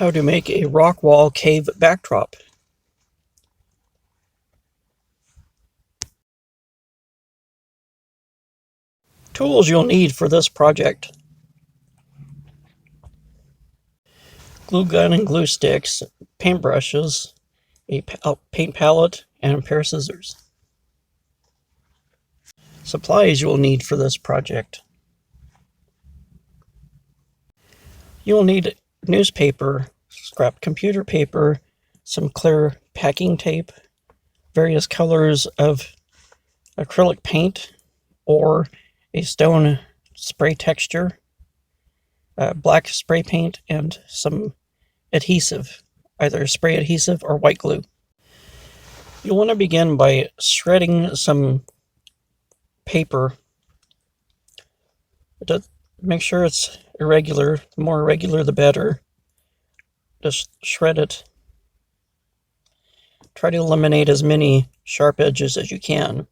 How to make a rock wall cave backdrop. Tools you'll need for this project: glue gun and glue sticks, paintbrushes, a paint palette, and a pair of scissors. Supplies you'll need for this project: you will need newspaper, scrap computer paper, some clear packing tape, various colors of acrylic paint or a stone spray texture, black spray paint, and some adhesive, either spray adhesive or white glue. You'll want to begin by shredding some paper. Make sure it's irregular. The more irregular, the better. Just shred it. Try to eliminate as many sharp edges as you can.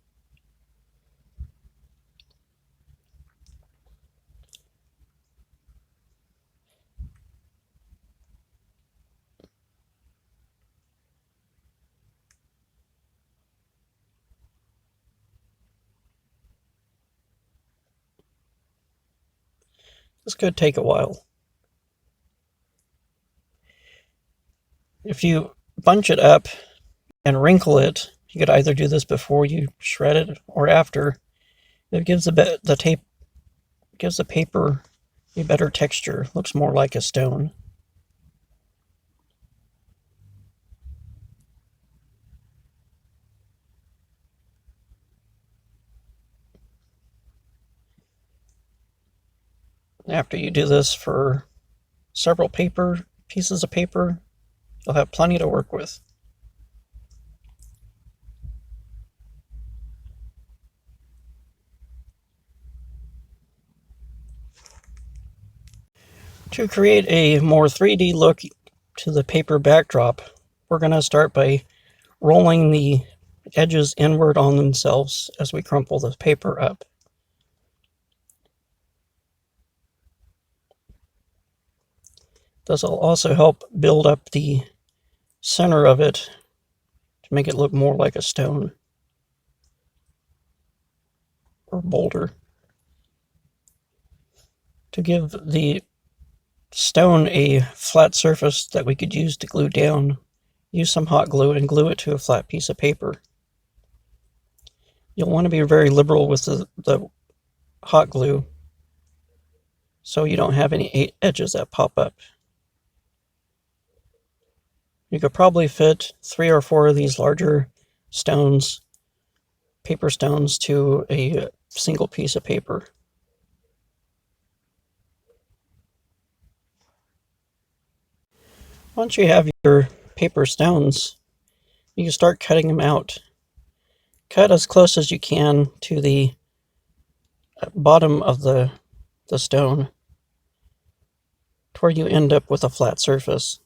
This could take a while. If you bunch it up and wrinkle it, you could either do this before you shred it or after. It gives the paper a better texture. Looks more like a stone. After you do this for several pieces of paper, you'll have plenty to work with. To create a more 3D look to the paper backdrop, we're going to start by rolling the edges inward on themselves as we crumple the paper up. This will also help build up the center of it to make it look more like a stone or boulder. To give the stone a flat surface that we could use to glue down, use some hot glue and glue it to a flat piece of paper. You'll want to be very liberal with the hot glue so you don't have any edges that pop up. You could probably fit 3 or 4 of these larger stones, paper stones, to a single piece of paper. Once you have your paper stones, you can start cutting them out. Cut as close as you can to the bottom of the stone to where you end up with a flat surface.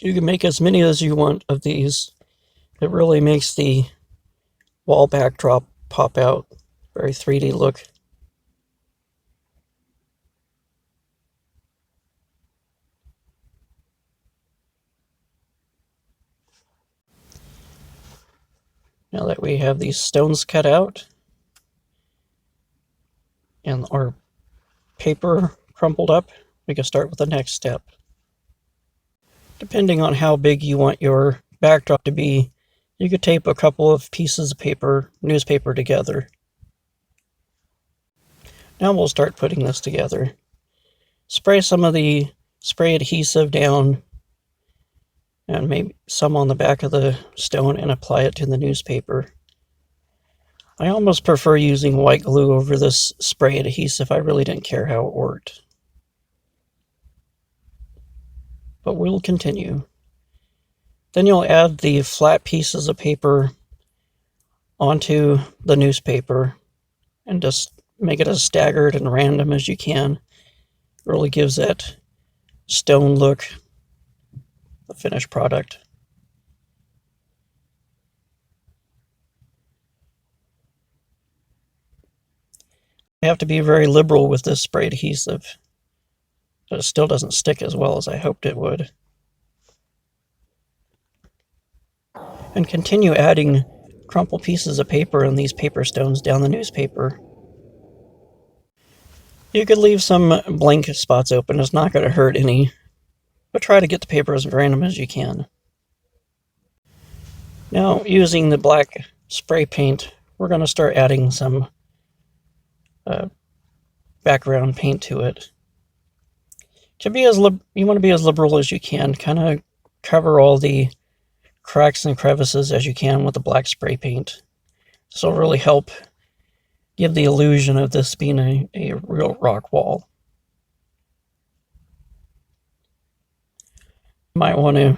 You can make as many as you want of these. It really makes the wall backdrop pop out. Very 3D look. Now that we have these stones cut out and our paper crumpled up, we can start with the next step. Depending on how big you want your backdrop to be, you could tape a couple of pieces of paper, newspaper, together. Now we'll start putting this together. Spray some of the spray adhesive down and maybe some on the back of the stone and apply it to the newspaper. I almost prefer using white glue over this spray adhesive. I really didn't care how it worked. But we'll continue. Then you'll add the flat pieces of paper onto the newspaper and just make it as staggered and random as you can. It really gives that stone look, the finished product. have to be very liberal with this spray adhesive, but it still doesn't stick as well as I hoped it would. And continue adding crumpled pieces of paper and these paper stones down the newspaper. You could leave some blank spots open, it's not going to hurt any, but try to get the paper as random as you can. Now, using the black spray paint, we're going to start adding some background paint to it. You want to be as liberal as you can, kind of cover all the cracks and crevices as you can with the black spray paint. This will really help give the illusion of this being a real rock wall. You might want to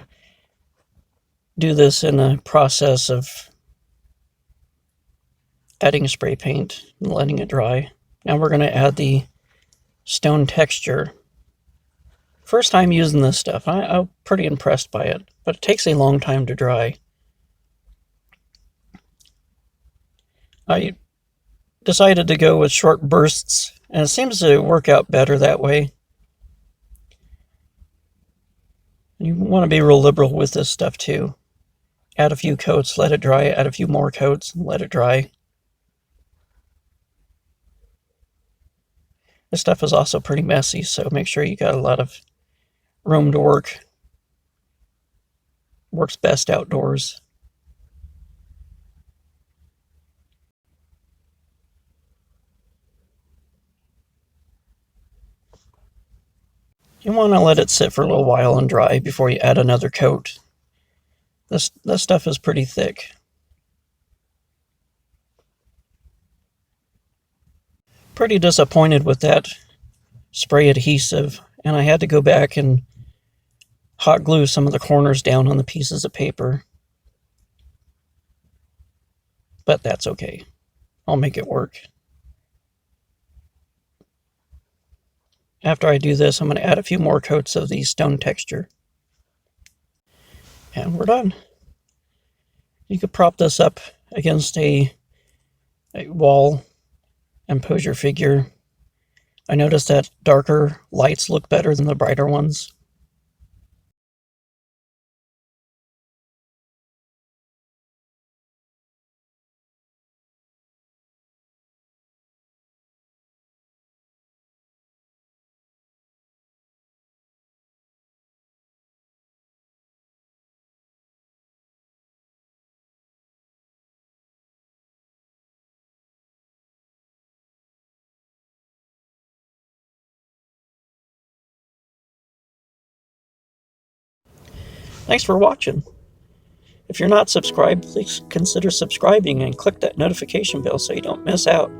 do this in a process of adding spray paint and letting it dry. Now we're going to add the stone texture. First time using this stuff, I'm pretty impressed by it, but it takes a long time to dry. I decided to go with short bursts, and it seems to work out better that way. You want to be real liberal with this stuff too. Add a few coats, let it dry, add a few more coats, and let it dry. This stuff is also pretty messy, so make sure you got a lot of room to work. Works best outdoors. You want to let it sit for a little while and dry before you add another coat. This stuff is pretty thick. Pretty disappointed with that spray adhesive, and I had to go back and hot glue some of the corners down on the pieces of paper. But that's okay. I'll make it work. After I do this, I'm going to add a few more coats of the stone texture. And we're done. You could prop this up against a wall and pose your figure. I noticed that darker lights look better than the brighter ones. Thanks for watching. If you're not subscribed, please consider subscribing and click that notification bell so you don't miss out.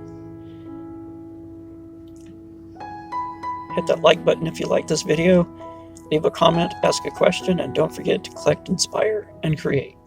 Hit that like button if you like this video, leave a comment, ask a question, and don't forget to collect, inspire, and create.